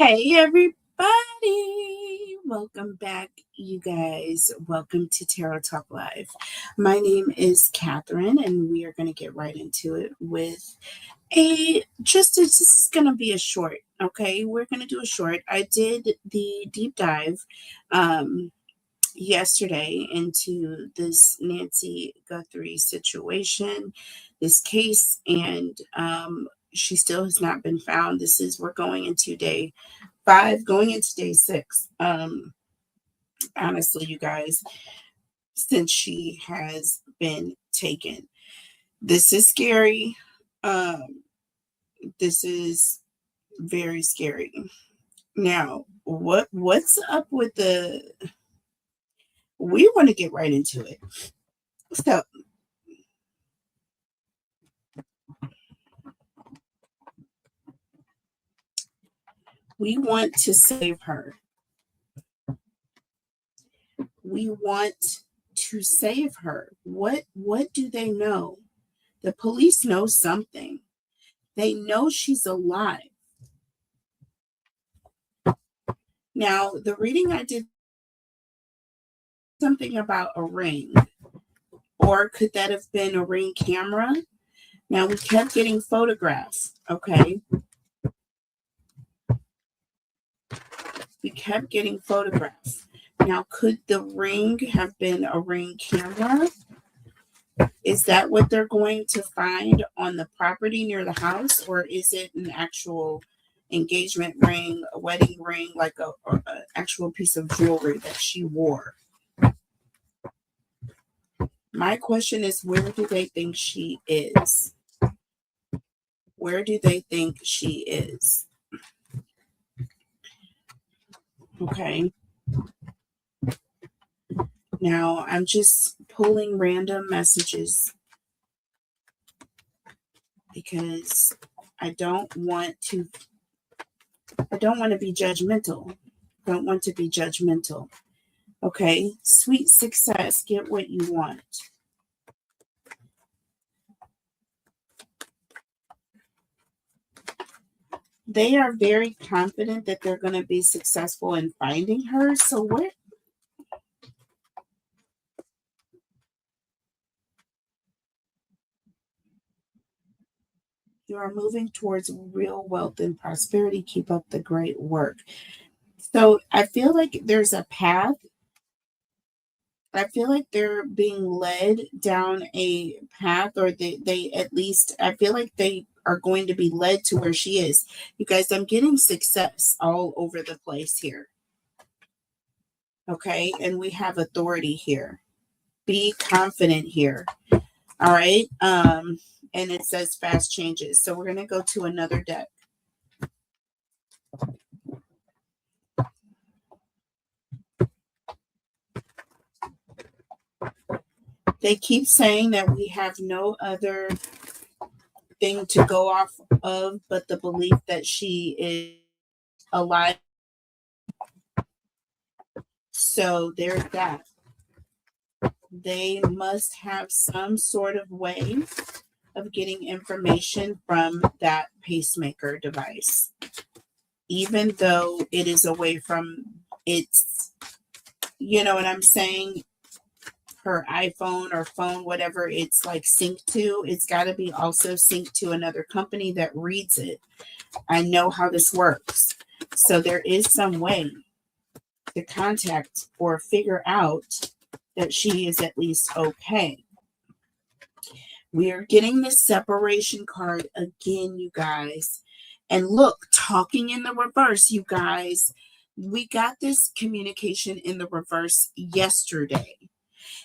Hey, everybody. Welcome back, you guys. Welcome to Tarot Talk Live. My name is Catherine, and we are going to get right into it with this is going to be a short, okay? We're going to do a short. I did the deep dive yesterday into this Nancy Guthrie situation, this case, and she still has not been found. We're going into day 5, going into day 6. Honestly, you guys, since she has been taken, this is scary. This is very scary. Now, what's up with we want to get right into it. So, we want to save her. We want to save her. What do they know? The police know something. They know she's alive. Now, the reading I did something about a ring, or could that have been a ring camera? Now, we kept getting photographs, okay? We kept getting photographs. Now, could the ring have been a ring camera? Is that what they're going to find on the property near the house, or is it an actual engagement ring, a wedding ring, like a actual piece of jewelry that she wore? My question is, where do they think she is? Where do they think she is? Okay. Now, I'm just pulling random messages because I don't want to be judgmental. Don't want to be judgmental. Okay. Sweet success. Get what you want. They are very confident that they're going to be successful in finding her. So what? You are moving towards real wealth and prosperity. Keep up the great work. So I feel like there's a path. I feel like they're being led down a path, or they at least, I feel like they are going to be led to where she is. You guys, I'm getting success all over the place here. Okay. And we have authority here. Be confident here. All right. And it says fast changes. So we're going to go to another deck. They keep saying that we have no other thing to go off of but the belief that she is alive. So there's that. They must have some sort of way of getting information from that pacemaker device, even though it is away from its, you know what I'm saying, her iPhone or phone, whatever it's like synced to. It's got to be also synced to another company that reads it. I know how this works. So there is some way to contact or figure out that she is at least okay. We are getting the separation card again, you guys. And look, talking in the reverse, you guys. We got this communication in the reverse yesterday,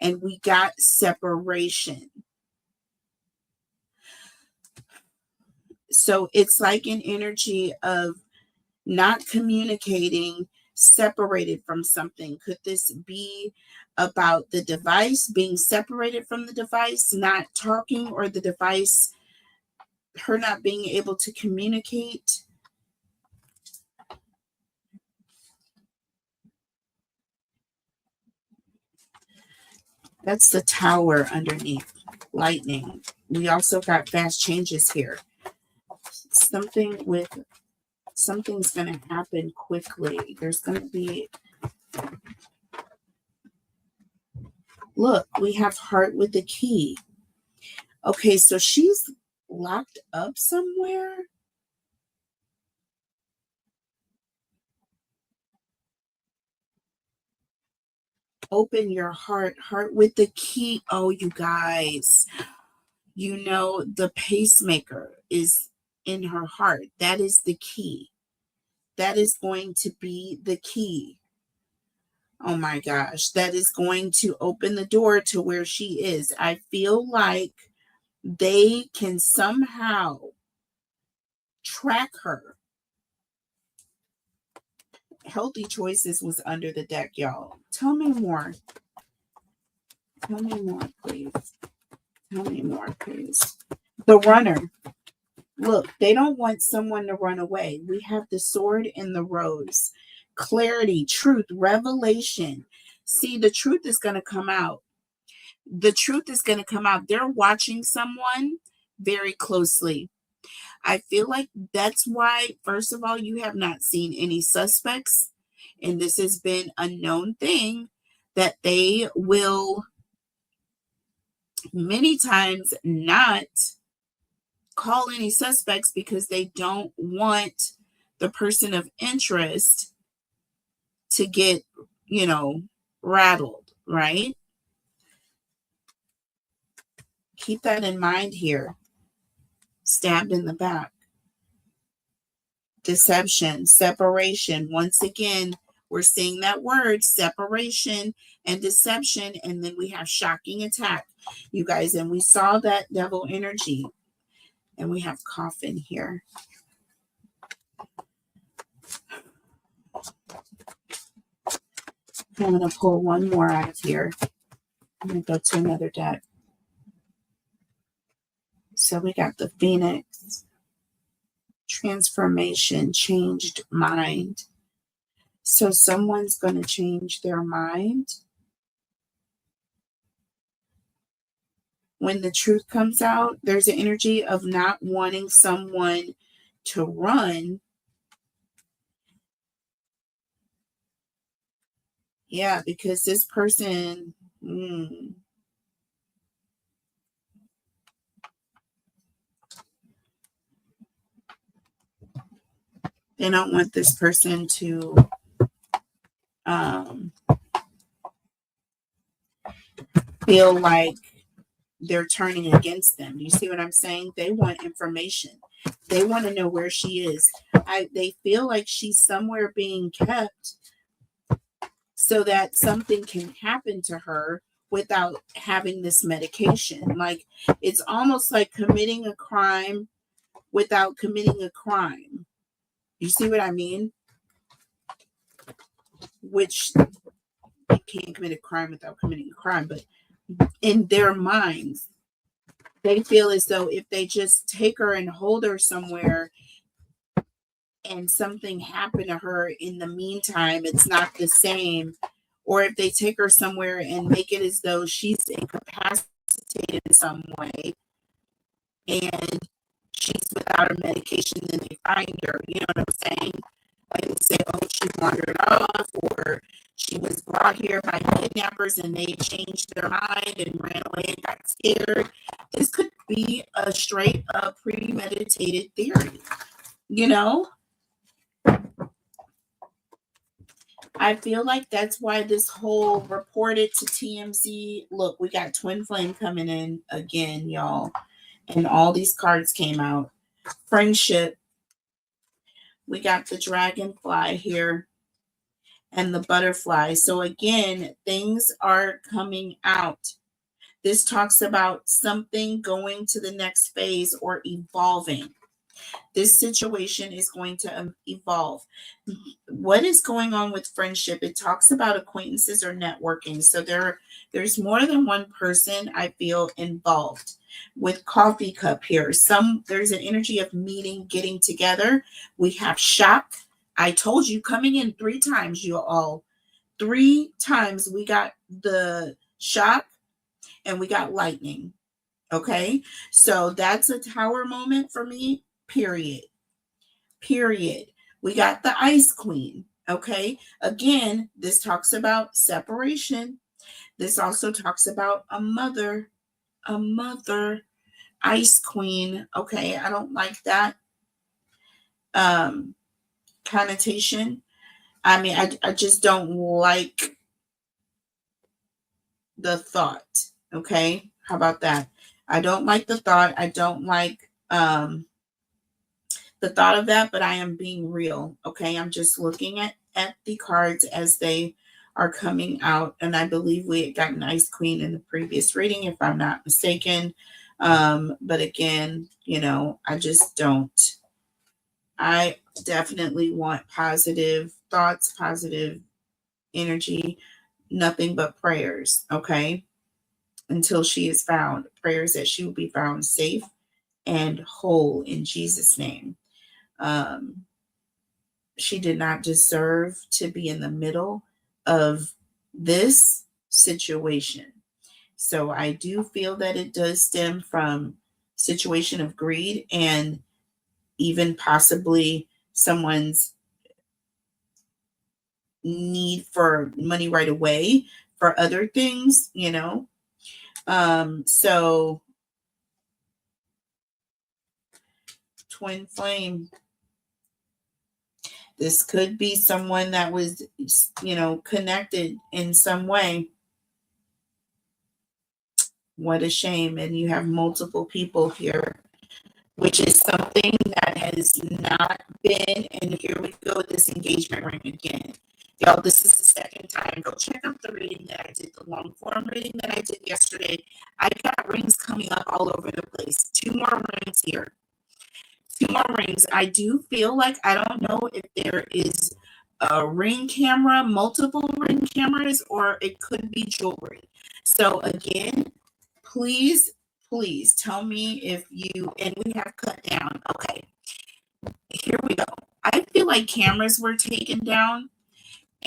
and we got separation. So it's like an energy of not communicating, separated from something. Could this be about the device being separated from the device, not talking, or the device, her not being able to communicate? That's the tower underneath. Lightning. We also got fast changes here. Something with Something's going to happen quickly. There's going to be, look, we have heart with the key. Okay, so she's locked up somewhere. Open your heart, heart with the key. Oh, you guys, you know, the pacemaker is in her heart. That is the key. That is going to be the key. Oh my gosh, that is going to open the door to where she is. I feel like they can somehow track her. Healthy choices was under the deck, y'all. Tell me more. Tell me more, please. Tell me more, please. The runner. Look, they don't want someone to run away. We have the sword and the rose. Clarity, truth, revelation. See, the truth is going to come out. The truth is going to come out. They're watching someone very closely. I feel like that's why, first of all, you have not seen any suspects. And this has been a known thing that they will many times not call any suspects because they don't want the person of interest to get, rattled, right? Keep that in mind here. Stabbed in the back. Deception, separation. Once again, we're seeing that word, separation and deception. And then we have shocking attack, you guys. And we saw that devil energy. And we have coffin here. I'm going to pull one more out of here. I'm going to go to another deck. So we got the Phoenix. Transformation, changed mind. So someone's going to change their mind. When the truth comes out, there's an energy of not wanting someone to run. Yeah, because this person, they don't want this person to feel like they're turning against them. You see what I'm saying? They want information. They want to know where she is. They feel like she's somewhere being kept so that something can happen to her without having this medication. Like, it's almost like committing a crime without committing a crime. You see what I mean? Which you can't commit a crime without committing a crime, but in their minds, they feel as though if they just take her and hold her somewhere and something happened to her in the meantime, it's not the same. Or if they take her somewhere and make it as though she's incapacitated in some way and she's without a medication, then they find her, you know what I'm saying? Like they say, oh, she wandered off, or she was brought here by kidnappers and they changed their mind and ran away and got scared. This could be a straight up premeditated theory, you know? I feel like that's why this whole reported to TMZ. Look, we got Twin Flame coming in again, y'all. And all these cards came out. Friendship. We got the dragonfly here and the butterfly. So again, things are coming out. This talks about something going to the next phase or evolving. This situation is going to evolve. What is going on with friendship? It talks about acquaintances or networking. So there's more than one person, I feel, involved. With coffee cup here, there's an energy of meeting, getting together. We have shock. I told you, coming in 3 times, you all. 3 times we got the shock and we got lightning. Okay, so that's a tower moment for me. Period. We got the Ice Queen. Okay. Again, this talks about separation. This also talks about a mother, Ice Queen. Okay. I don't like that um, connotation. I mean, I just don't like the thought. Okay. How about that? I don't like the thought. I don't like the thought of that, but I am being real. Okay. I'm just looking at the cards as they are coming out. And I believe we had gotten Ice Queen in the previous reading, if I'm not mistaken. But again, you know, I just don't. I definitely want positive thoughts, positive energy, nothing but prayers. Okay. Until she is found, prayers that she will be found safe and whole in Jesus' name. Um, she did not deserve to be in the middle of this situation. So I do feel that it does stem from situation of greed and even possibly someone's need for money right away for other things, you know. So twin flame, this could be someone that was, you know, connected in some way. What a shame. And you have multiple people here, which is something that has not been. And here we go with this engagement ring again. Y'all, this is the second time. Go check out the reading that I did, the long form reading that I did yesterday. I got rings coming up all over the place. 2 more rings here. 2 more rings. I do feel like, I don't know if there is a ring camera, multiple ring cameras, or it could be jewelry. So again, please tell me if you, and we have cut down. Okay, here we go. I feel like cameras were taken down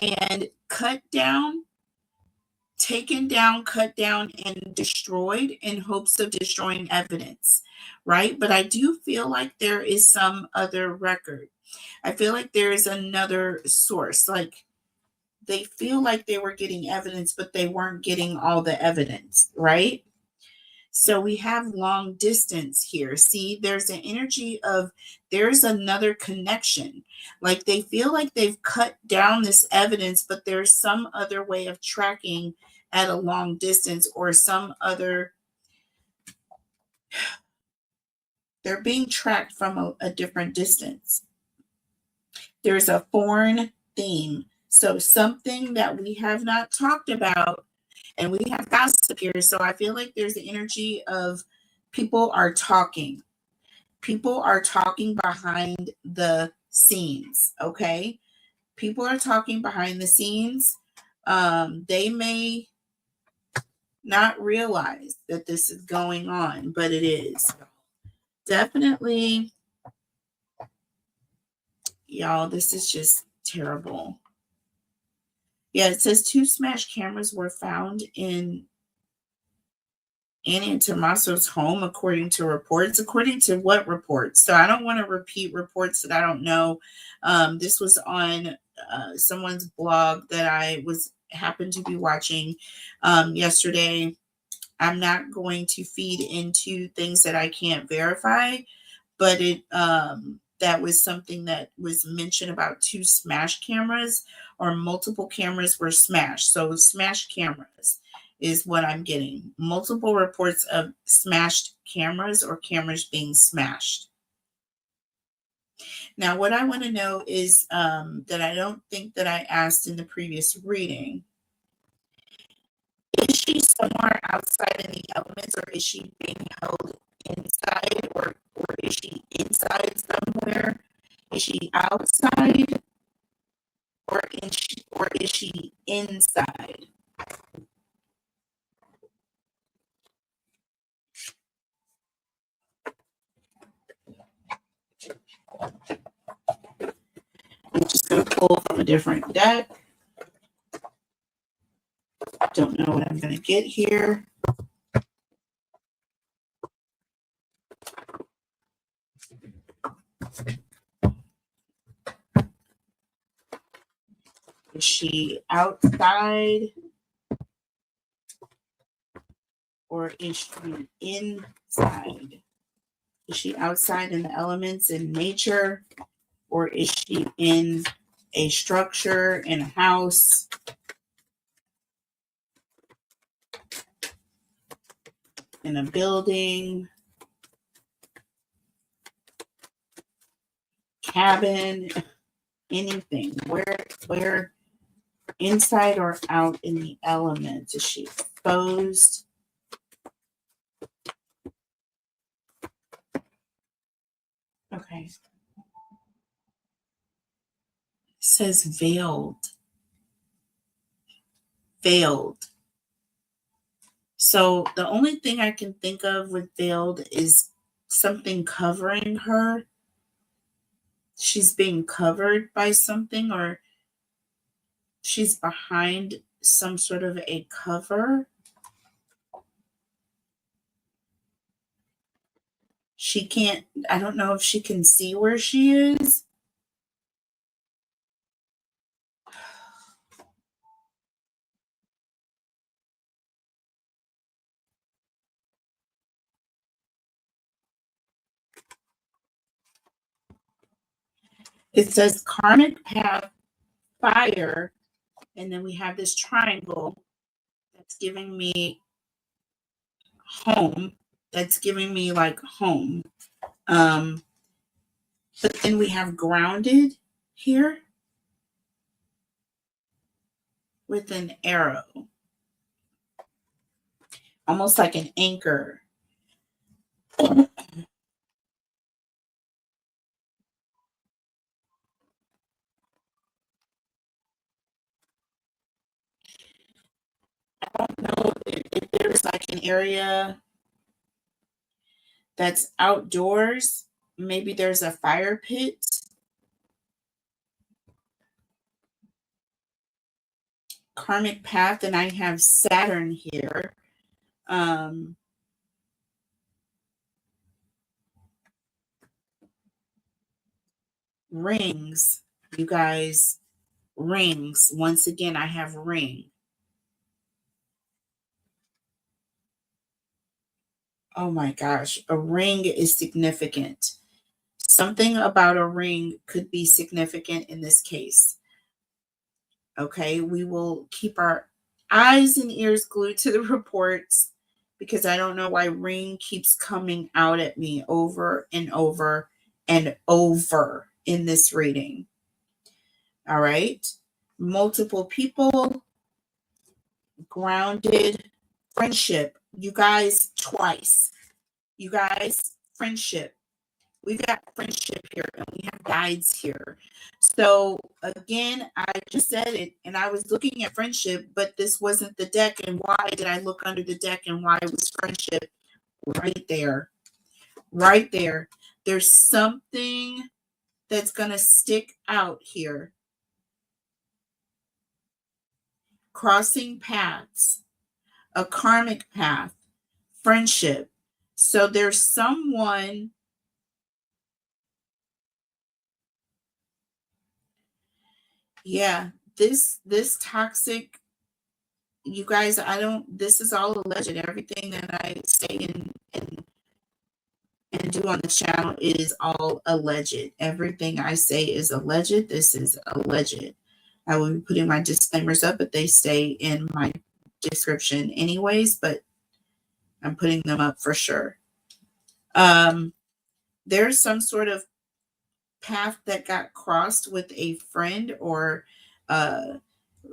and cut down, taken down, cut down, and destroyed in hopes of destroying evidence, right? But I do feel like there is some other record. I feel like there is another source. Like they feel like they were getting evidence, but they weren't getting all the evidence, right? So we have long distance here. See, there's an energy of there's another connection. Like they feel like they've cut down this evidence, but there's some other way of tracking at a long distance or some other. They're being tracked from a different distance. There's a foreign theme. So something that we have not talked about, and we have gossip here. So I feel like there's the energy of people are talking. People are talking behind the scenes. Okay. People are talking behind the scenes. They may not realize that this is going on, but it is. Definitely, y'all, this is just terrible. Yeah, it says 2 smashed cameras were found in Annie and Tommaso's home, according to reports. According to what reports? So I don't want to repeat reports that I don't know. This was on someone's blog that I happened to be watching yesterday. I'm not going to feed into things that I can't verify, but it that was something that was mentioned about 2 smashed cameras or multiple cameras were smashed. So smashed cameras is what I'm getting. Multiple reports of smashed cameras or cameras being smashed. Now, what I want to know is that I don't think that I asked in the previous reading. Is she somewhere outside in the elements, or is she being held inside, or is she inside somewhere? Is she outside, or is she inside? I'm just going to pull from a different deck. Don't know what I'm going to get here. she outside or is she inside? Is she outside in the elements in nature, or is she in a structure, in a house? In a building, cabin, anything? Where inside or out in the elements? Is she exposed? Okay. It says veiled. Veiled. So the only thing I can think of with veiled is something covering her. She's being covered by something, or she's behind some sort of a cover. She can't, I don't know if she can see where she is. It says karmic path, fire, and then we have this triangle that's giving me home. That's giving me like home. But then we have grounded here with an arrow, almost like an anchor. I don't know if there's like an area that's outdoors. Maybe there's a fire pit. Karmic path, and I have Saturn here. Rings, you guys, rings. Once again, I have ring. Oh my gosh, a ring is significant. Something about a ring could be significant in this case. Okay, we will keep our eyes and ears glued to the reports, because I don't know why ring keeps coming out at me over and over and over in this reading. All right, multiple people, grounded, friendship. You guys, twice. You guys, friendship. We've got friendship here, and we have guides here. So again, I just said it, and I was looking at friendship, but this wasn't the deck. And why did I look under the deck, and why was friendship right there? Right there. There's something that's going to stick out here. Crossing paths, a karmic path, friendship. So there's someone. Yeah, this toxic, you guys, this is all alleged. Everything that I say and do on the channel is all alleged. Everything I say is alleged. This is alleged. I will be putting my disclaimers up, but they stay in my description anyways, but I'm putting them up for sure. There's some sort of path that got crossed with a friend, or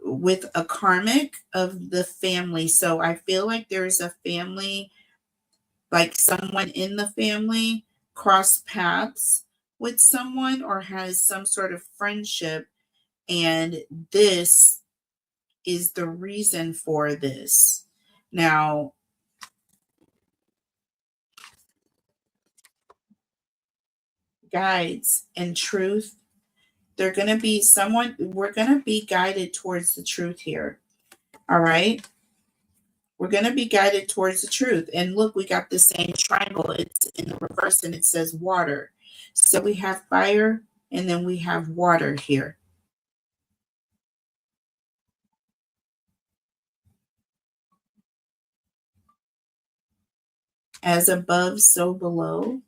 with a karmic of the family. So I feel like there's a family, like someone in the family crossed paths with someone, or has some sort of friendship, and this is the reason for this. Now, guides and truth, they're going to be someone, we're going to be guided towards the truth here. All right. We're going to be guided towards the truth. And look, we got the same triangle. It's in the reverse, and it says water. So we have fire, and then we have water here. As above, so below.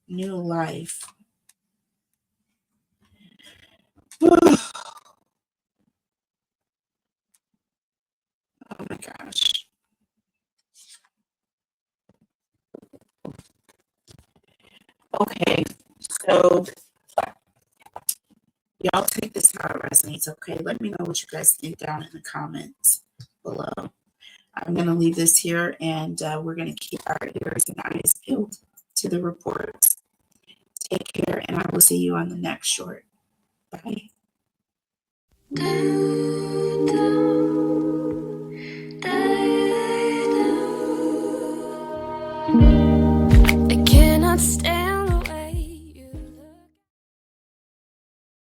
New life. Oh my gosh. Okay, so y'all take this how it resonates, okay? Let me know what you guys think down in the comments below. I'm going to leave this here, and we're going to keep our ears and eyes peeled to the reports. Take care, and I will see you on the next short. Bye. I cannot stay